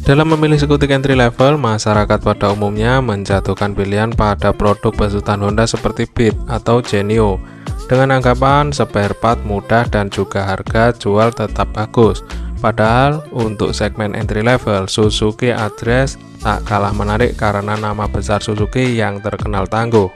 Dalam memilih skutik entry level, masyarakat pada umumnya menjatuhkan pilihan pada produk besutan Honda seperti Beat atau Genio dengan anggapan spare part mudah dan juga harga jual tetap bagus. Padahal untuk segmen entry level, Suzuki Address tak kalah menarik karena nama besar Suzuki yang terkenal tangguh.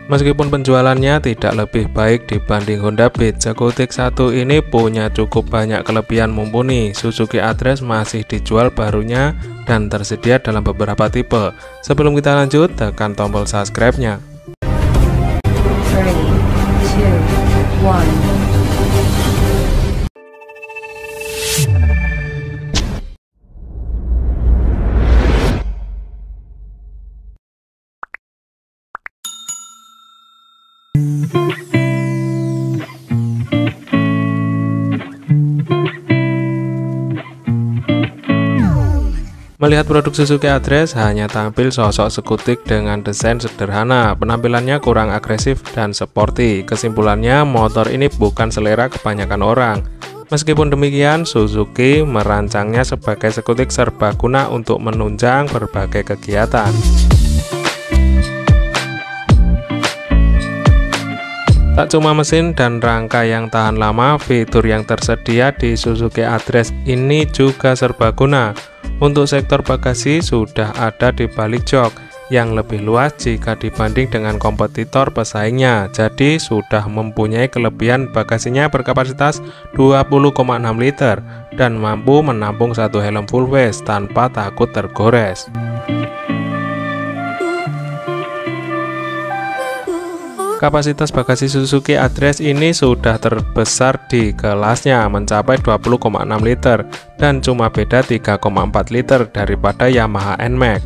Meskipun penjualannya tidak lebih baik dibanding Honda Beat, skutik satu ini punya cukup banyak kelebihan mumpuni. Suzuki Address masih dijual barunya dan tersedia dalam beberapa tipe. Sebelum kita lanjut, tekan tombol subscribe-nya. 3, 2, 1. Melihat produk Suzuki Address hanya tampil sosok skutik dengan desain sederhana, penampilannya kurang agresif dan sporty. Kesimpulannya, motor ini bukan selera kebanyakan orang. Meskipun demikian, Suzuki merancangnya sebagai skutik serbaguna untuk menunjang berbagai kegiatan. Tak cuma mesin dan rangka yang tahan lama, fitur yang tersedia di Suzuki Address ini juga serbaguna. Untuk sektor bagasi sudah ada di balik jok yang lebih luas jika dibanding dengan kompetitor pesaingnya. Jadi sudah mempunyai kelebihan bagasinya berkapasitas 20,6 liter dan mampu menampung satu helm full face tanpa takut tergores. Kapasitas bagasi Suzuki Address ini sudah terbesar di kelasnya, mencapai 20,6 liter dan cuma beda 3,4 liter daripada Yamaha NMAX.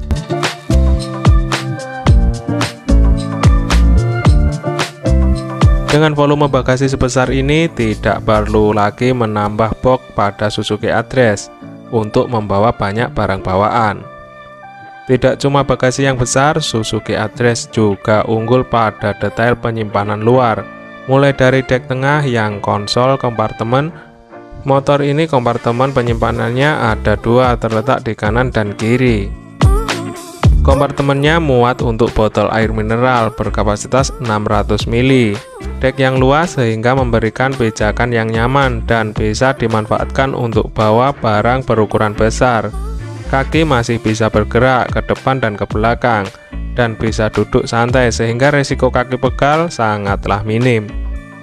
Dengan volume bagasi sebesar ini, tidak perlu lagi menambah box pada Suzuki Address untuk membawa banyak barang bawaan. Tidak cuma bagasi yang besar, Suzuki Address juga unggul pada detail penyimpanan luar. Mulai dari dek tengah yang konsol kompartemen, motor ini kompartemen penyimpanannya ada dua terletak di kanan dan kiri. Kompartemennya muat untuk botol air mineral berkapasitas 600 ml. Dek yang luas sehingga memberikan pijakan yang nyaman dan bisa dimanfaatkan untuk bawa barang berukuran besar. Kaki masih bisa bergerak ke depan dan ke belakang, dan bisa duduk santai sehingga resiko kaki pegal sangatlah minim.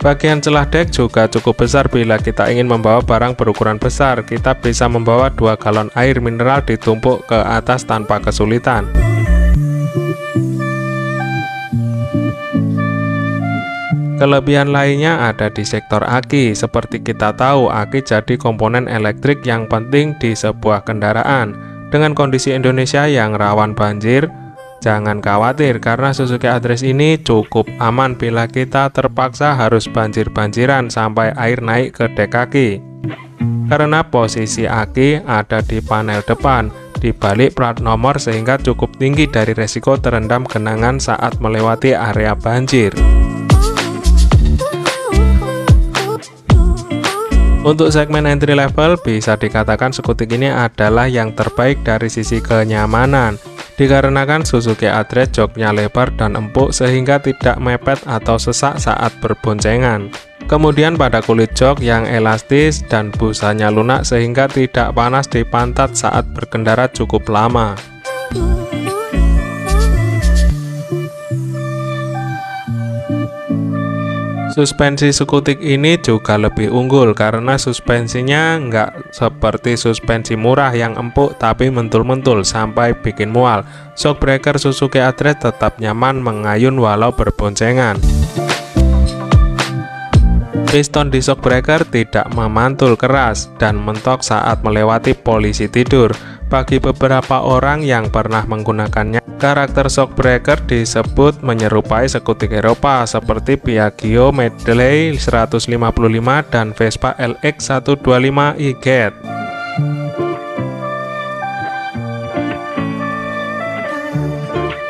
Bagian celah dek juga cukup besar bila kita ingin membawa barang berukuran besar. Kita bisa membawa 2 galon air mineral ditumpuk ke atas tanpa kesulitan. Kelebihan lainnya ada di sektor aki. Seperti kita tahu, aki jadi komponen elektrik yang penting di sebuah kendaraan. Dengan kondisi Indonesia yang rawan banjir, jangan khawatir karena Suzuki Address ini cukup aman bila kita terpaksa harus banjir-banjiran sampai air naik ke dek kaki. Karena posisi aki ada di panel depan, di balik plat nomor sehingga cukup tinggi dari resiko terendam genangan saat melewati area banjir. Untuk segmen entry level, bisa dikatakan skutik ini adalah yang terbaik dari sisi kenyamanan. Dikarenakan Suzuki Address joknya lebar dan empuk sehingga tidak mepet atau sesak saat berboncengan. Kemudian pada kulit jok yang elastis dan busanya lunak sehingga tidak panas di pantat saat berkendara cukup lama. Suspensi skutik ini juga lebih unggul karena suspensinya nggak seperti suspensi murah yang empuk tapi mentul-mentul sampai bikin mual. Shockbreaker Suzuki Address tetap nyaman mengayun walau berboncengan. Piston di shockbreaker tidak memantul keras dan mentok saat melewati polisi tidur. Bagi beberapa orang yang pernah menggunakannya, karakter shockbreaker disebut menyerupai skutik Eropa seperti Piaggio Medley 155 dan Vespa LX 125 e-Jet.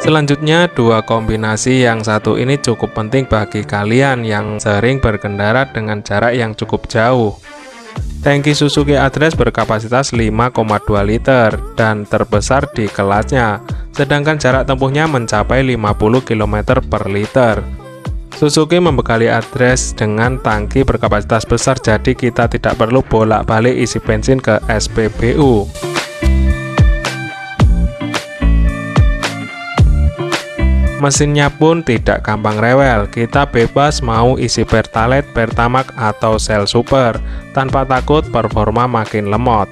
Selanjutnya, dua kombinasi yang satu ini cukup penting bagi kalian yang sering berkendara dengan jarak yang cukup jauh. Tangki Suzuki Address berkapasitas 5,2 liter dan terbesar di kelasnya, sedangkan jarak tempuhnya mencapai 50 km per liter. Suzuki membekali Address dengan tangki berkapasitas besar, jadi kita tidak perlu bolak-balik isi bensin ke SPBU. Mesinnya pun tidak gampang rewel, kita bebas mau isi Pertalite, Pertamax, atau Shell Super, tanpa takut performa makin lemot.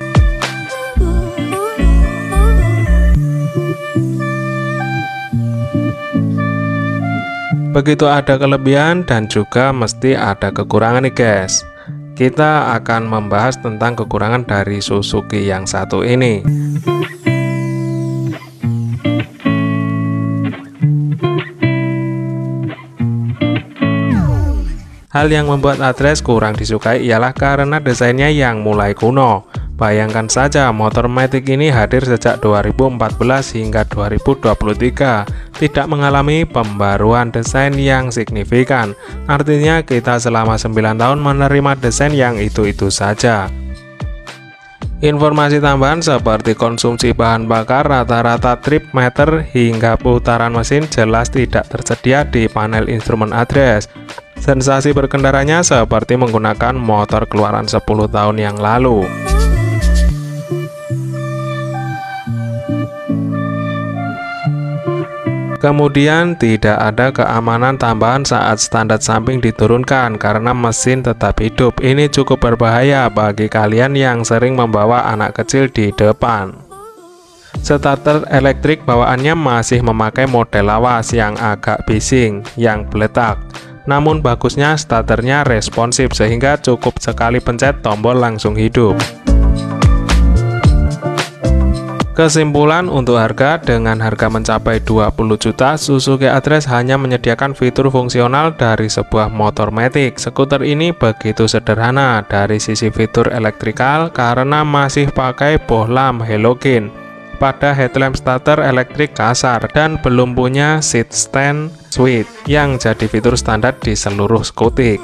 Begitu ada kelebihan dan juga mesti ada kekurangan nih guys. Kita akan membahas tentang kekurangan dari Suzuki yang satu ini. Hal yang membuat Address kurang disukai ialah karena desainnya yang mulai kuno. Bayangkan saja, motor matic ini hadir sejak 2014 hingga 2023, tidak mengalami pembaruan desain yang signifikan. Artinya kita selama 9 tahun menerima desain yang itu-itu saja. Informasi tambahan seperti konsumsi bahan bakar, rata-rata trip meter, hingga putaran mesin jelas tidak tersedia di panel instrumen Address. Sensasi berkendaranya seperti menggunakan motor keluaran 10 tahun yang lalu. Kemudian tidak ada keamanan tambahan saat standar samping diturunkan karena mesin tetap hidup. Ini cukup berbahaya bagi kalian yang sering membawa anak kecil di depan. Starter elektrik bawaannya masih memakai model lawas yang agak bising, yang beletak. Namun bagusnya starternya responsif sehingga cukup sekali pencet tombol langsung hidup. Kesimpulan untuk harga, dengan harga mencapai 20 juta, Suzuki Address hanya menyediakan fitur fungsional dari sebuah motor matic. Skuter ini begitu sederhana dari sisi fitur elektrikal karena masih pakai bohlam halogen pada headlamp starter elektrik kasar dan belum punya seat stand switch yang jadi fitur standar di seluruh skutik.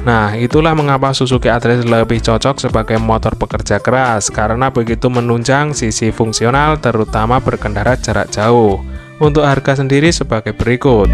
Nah, itulah mengapa Suzuki Address lebih cocok sebagai motor pekerja keras, karena begitu menunjang sisi fungsional terutama berkendara jarak jauh. Untuk harga sendiri sebagai berikut.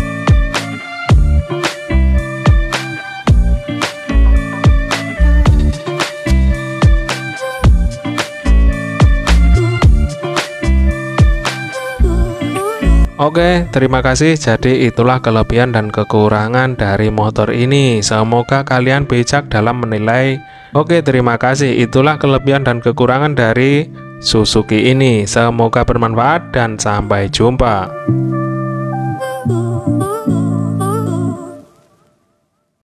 Oke, terima kasih. Jadi itulah kelebihan dan kekurangan dari motor ini. Semoga kalian bijak dalam menilai. Oke, terima kasih. Itulah kelebihan dan kekurangan dari Suzuki ini. Semoga bermanfaat dan sampai jumpa.